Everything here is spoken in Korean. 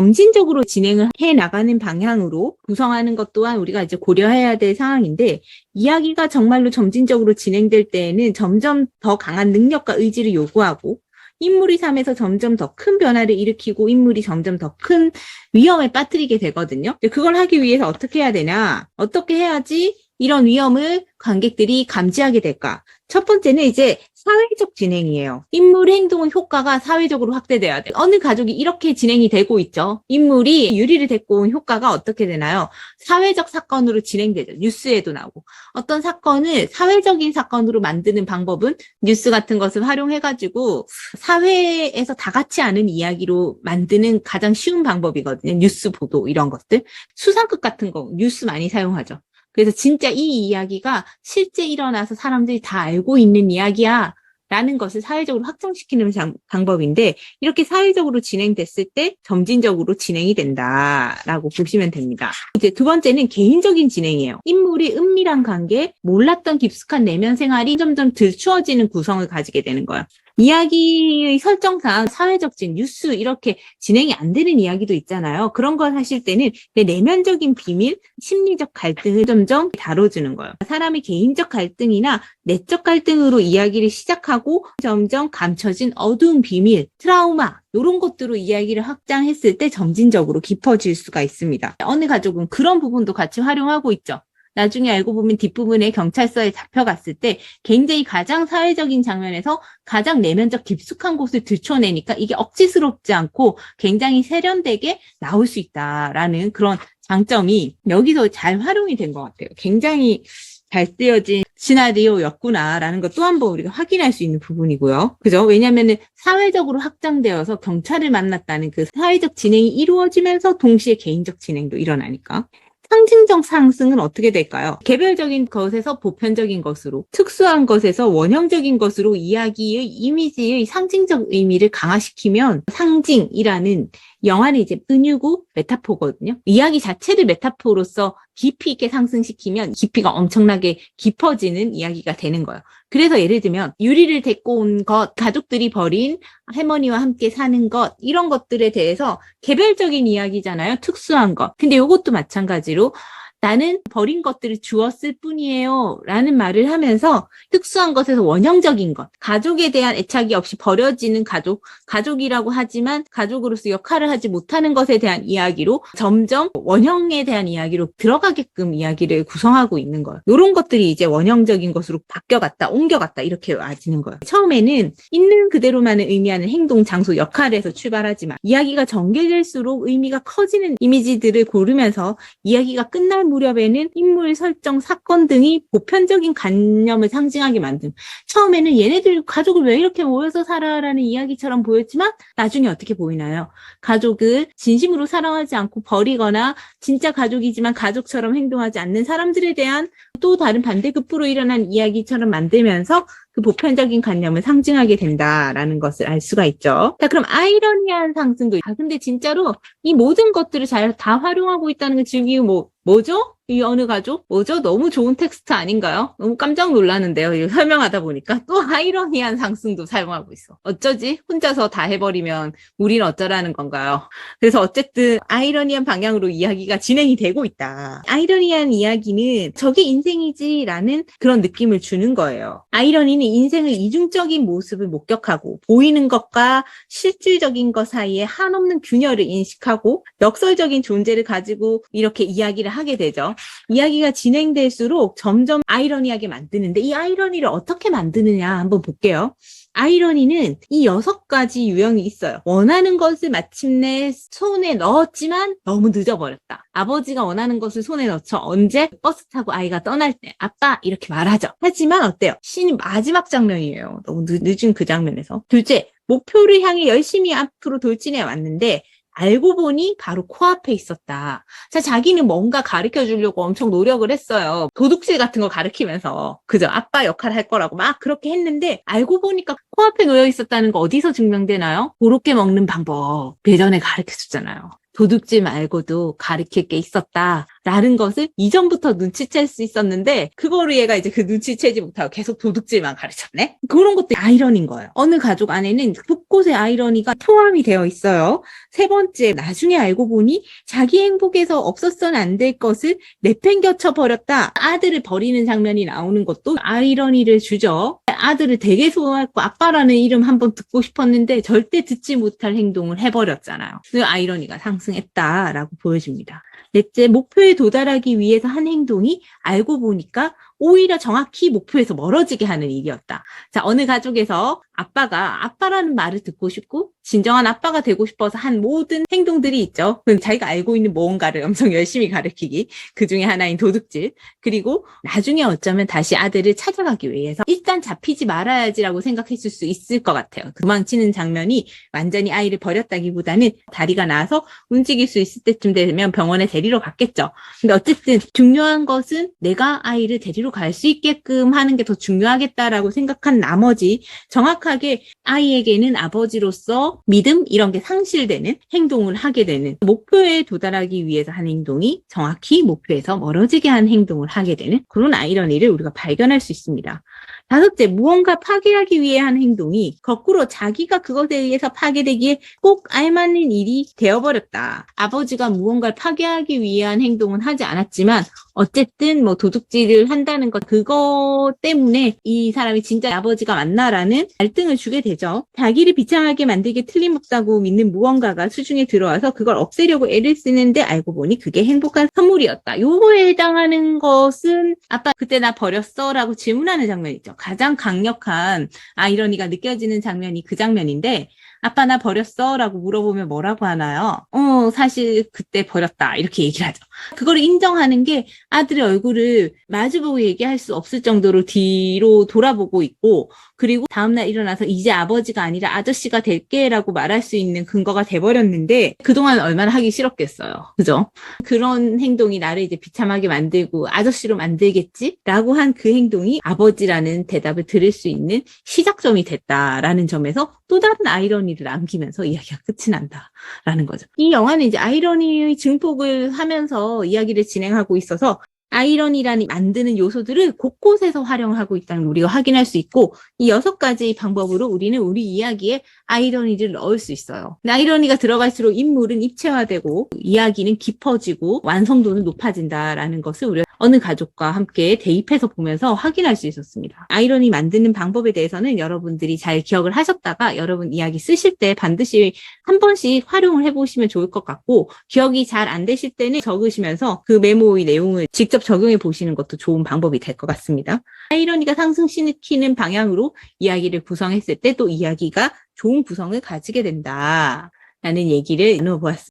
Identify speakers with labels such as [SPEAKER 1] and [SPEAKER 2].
[SPEAKER 1] 점진적으로 진행을 해 나가는 방향으로 구성하는 것 또한 우리가 이제 고려해야 될 상황인데, 이야기가 정말로 점진적으로 진행될 때에는 점점 더 강한 능력과 의지를 요구하고, 인물의 삶에서 점점 더 큰 변화를 일으키고 인물이 점점 더 큰 위험에 빠뜨리게 되거든요. 그걸 하기 위해서 어떻게 해야 되냐? 어떻게 해야지 이런 위험을 관객들이 감지하게 될까? 첫 번째는 이제 사회적 진행이에요. 인물의 행동의 효과가 사회적으로 확대돼야 돼요. 어느 가족이 이렇게 진행이 되고 있죠. 인물이 유리를 데리고 온 효과가 어떻게 되나요? 사회적 사건으로 진행되죠. 뉴스에도 나오고. 어떤 사건을 사회적인 사건으로 만드는 방법은 뉴스 같은 것을 활용해가지고 사회에서 다 같이 아는 이야기로 만드는 가장 쉬운 방법이거든요. 뉴스 보도 이런 것들. 수상급 같은 거 뉴스 많이 사용하죠. 그래서 진짜 이 이야기가 실제 일어나서 사람들이 다 알고 있는 이야기야 라는 것을 사회적으로 확정시키는 방법인데, 이렇게 사회적으로 진행됐을 때 점진적으로 진행이 된다라고 보시면 됩니다. 이제 두 번째는 개인적인 진행이에요. 인물이 은밀한 관계, 몰랐던 깊숙한 내면 생활이 점점 들추어지는 구성을 가지게 되는 거예요. 이야기의 설정상 사회적 진행, 뉴스 이렇게 진행이 안 되는 이야기도 있잖아요. 그런 걸 하실 때는 내 내면적인 비밀, 심리적 갈등을 점점 다뤄주는 거예요. 사람의 개인적 갈등이나 내적 갈등으로 이야기를 시작하고 점점 감춰진 어두운 비밀, 트라우마 이런 것들로 이야기를 확장했을 때 점진적으로 깊어질 수가 있습니다. 어느 가족은 그런 부분도 같이 활용하고 있죠. 나중에 알고 보면 뒷부분에 경찰서에 잡혀갔을 때 굉장히 가장 사회적인 장면에서 가장 내면적 깊숙한 곳을 들춰내니까 이게 억지스럽지 않고 굉장히 세련되게 나올 수 있다라는 그런 장점이 여기서 잘 활용이 된 것 같아요. 굉장히 잘 쓰여진 시나리오였구나라는 것 또 한 번 우리가 확인할 수 있는 부분이고요. 그죠? 왜냐면은 사회적으로 확장되어서 경찰을 만났다는 그 사회적 진행이 이루어지면서 동시에 개인적 진행도 일어나니까. 상징적 상승은 어떻게 될까요? 개별적인 것에서 보편적인 것으로, 특수한 것에서 원형적인 것으로 이야기의 이미지의 상징적 의미를 강화시키면 상징이라는 영화는 이제 은유고 메타포거든요. 이야기 자체를 메타포로서 깊이 있게 상승시키면 깊이가 엄청나게 깊어지는 이야기가 되는 거예요. 그래서 예를 들면 유리를 데리고 온 것, 가족들이 버린 할머니와 함께 사는 것, 이런 것들에 대해서 개별적인 이야기잖아요. 특수한 것. 근데 이것도 마찬가지로 나는 버린 것들을 주었을 뿐이에요 라는 말을 하면서 특수한 것에서 원형적인 것, 가족에 대한 애착이 없이 버려지는 가족이라고 하지만 가족으로서 역할을 하지 못하는 것에 대한 이야기로 점점 원형에 대한 이야기로 들어가게끔 이야기를 구성하고 있는 거예요. 이런 것들이 이제 원형적인 것으로 바뀌어갔다, 옮겨갔다 이렇게 와지는 거예요. 처음에는 있는 그대로만을 의미하는 행동, 장소, 역할에서 출발하지만 이야기가 전개될수록 의미가 커지는 이미지들을 고르면서 이야기가 끝날 무렵에는 인물 설정, 사건 등이 보편적인 관념을 상징하게 만든. 처음에는 얘네들 가족을 왜 이렇게 모여서 살아라는 이야기처럼 보였지만 나중에 어떻게 보이나요? 가족을 진심으로 사랑하지 않고 버리거나 진짜 가족이지만 가족처럼 행동하지 않는 사람들에 대한 또 다른 반대급부로 일어난 이야기처럼 만들면서 그 보편적인 관념을 상징하게 된다라는 것을 알 수가 있죠. 자, 그럼 아이러니한 상승도. 근데 진짜로 이 모든 것들을 잘 다 활용하고 있다는 게 지금 뭐죠? 이 어느 가족? 뭐죠? 너무 좋은 텍스트 아닌가요? 너무 깜짝 놀라는데요. 이거 설명하다 보니까 또 아이러니한 상승도 사용하고 있어. 어쩌지? 혼자서 다 해버리면 우리는 어쩌라는 건가요? 그래서 어쨌든 아이러니한 방향으로 이야기가 진행이 되고 있다. 아이러니한 이야기는 저게 인생이지라는 그런 느낌을 주는 거예요. 아이러니는 인생의 이중적인 모습을 목격하고 보이는 것과 실질적인 것 사이에 한없는 균열을 인식하고 역설적인 존재를 가지고 이렇게 이야기를 하게 되죠. 이야기가 진행될수록 점점 아이러니하게 만드는데 이 아이러니를 어떻게 만드느냐 한번 볼게요. 아이러니는 이 6가지 유형이 있어요. 원하는 것을 마침내 손에 넣었지만 너무 늦어버렸다. 아버지가 원하는 것을 손에 넣죠. 언제? 버스 타고 아이가 떠날 때. 아빠 이렇게 말하죠. 하지만 어때요? 씬이 마지막 장면이에요. 너무 늦은 그 장면에서. 둘째, 목표를 향해 열심히 앞으로 돌진해 왔는데 알고 보니 바로 코앞에 있었다. 자, 자기는 뭔가 가르쳐 주려고 엄청 노력을 했어요. 도둑질 같은 거 가르치면서. 그죠? 아빠 역할 할 거라고 막 그렇게 했는데 알고 보니까 코앞에 놓여 있었다는 거 어디서 증명되나요? 고로케 먹는 방법. 예전에 가르쳐 줬잖아요. 도둑질 말고도 가르칠 게 있었다라는 것을 이전부터 눈치챌 수 있었는데 그거를 얘가 이제 그 눈치채지 못하고 계속 도둑질만 가르쳤네? 그런 것도 아이러니인 거예요. 어느 가족 안에는 곳곳에 아이러니가 포함이 되어 있어요. 세 번째, 나중에 알고 보니 자기 행복에서 없었선 안 될 것을 내팽겨쳐 버렸다. 아들을 버리는 장면이 나오는 것도 아이러니를 주죠. 아들을 되게 소원했고 아빠라는 이름 한번 듣고 싶었는데 절대 듣지 못할 행동을 해버렸잖아요. 그 아이러니가 상승했다라고 보여집니다. 넷째, 목표에 도달하기 위해서 한 행동이 알고 보니까 오히려 정확히 목표에서 멀어지게 하는 일이었다. 자, 어느 가족에서 아빠가 아빠라는 말을 듣고 싶고 진정한 아빠가 되고 싶어서 한 모든 행동들이 있죠. 자기가 알고 있는 무언가를 엄청 열심히 가르치기, 그 중에 하나인 도둑질, 그리고 나중에 어쩌면 다시 아들을 찾아가기 위해서 일단 잡히지 말아야지라고 생각했을 수 있을 것 같아요. 도망치는 장면이 완전히 아이를 버렸다기보다는 다리가 나서 움직일 수 있을 때쯤 되면 병원에 데리러 갔겠죠. 근데 어쨌든 중요한 것은 내가 아이를 데리러 갈 수 있게끔 하는 게 더 중요하겠다라고 생각한 나머지 정확하게 아이에게는 아버지로서 믿음 이런 게 상실되는 행동을 하게 되는, 목표에 도달하기 위해서 한 행동이 정확히 목표에서 멀어지게 한 행동을 하게 되는 그런 아이러니를 우리가 발견할 수 있습니다. 다섯째, 무언가 파괴하기 위해 한 행동이 거꾸로 자기가 그것에 의해서 파괴되기에 꼭 알맞는 일이 되어버렸다. 아버지가 무언가를 파괴하기 위한 행동은 하지 않았지만 어쨌든 뭐 도둑질을 한다는 것, 그거 때문에 이 사람이 진짜 아버지가 맞나라는 갈등을 주게 되죠. 자기를 비참하게 만들게 틀림없다고 믿는 무언가가 수중에 들어와서 그걸 없애려고 애를 쓰는데 알고 보니 그게 행복한 선물이었다. 요거에 해당하는 것은 아빠 그때 나 버렸어? 라고 질문하는 장면이죠. 가장 강력한 아이러니가 느껴지는 장면이 그 장면인데, 아빠 나 버렸어? 라고 물어보면 뭐라고 하나요? 사실 그때 버렸다. 이렇게 얘기를 하죠. 그걸 인정하는 게 아들의 얼굴을 마주보고 얘기할 수 없을 정도로 뒤로 돌아보고 있고, 그리고 다음날 일어나서 이제 아버지가 아니라 아저씨가 될게라고 말할 수 있는 근거가 돼버렸는데 그동안 얼마나 하기 싫었겠어요. 그죠? 그런 행동이 나를 이제 비참하게 만들고 아저씨로 만들겠지? 라고 한 그 행동이 아버지라는 대답을 들을 수 있는 시작점이 됐다라는 점에서 또 다른 아이러니를 남기면서 이야기가 끝이 난다라는 거죠. 이 영화는 이제 아이러니의 증폭을 하면서 이야기를 진행하고 있어서 아이러니라는 만드는 요소들을 곳곳에서 활용하고 있다는 걸 우리가 확인할 수 있고, 이 6가지 방법으로 우리는 우리 이야기에 아이러니를 넣을 수 있어요. 아이러니가 들어갈수록 인물은 입체화되고 이야기는 깊어지고 완성도는 높아진다라는 것을 우리가 어느 가족과 함께 대입해서 보면서 확인할 수 있었습니다. 아이러니 만드는 방법에 대해서는 여러분들이 잘 기억을 하셨다가 여러분 이야기 쓰실 때 반드시 한 번씩 활용을 해보시면 좋을 것 같고, 기억이 잘 안 되실 때는 적으시면서 그 메모의 내용을 직접 적용해 보시는 것도 좋은 방법이 될 것 같습니다. 아이러니가 상승시키는 방향으로 이야기를 구성했을 때 또 이야기가 좋은 구성을 가지게 된다라는 얘기를 나눠보았습니다.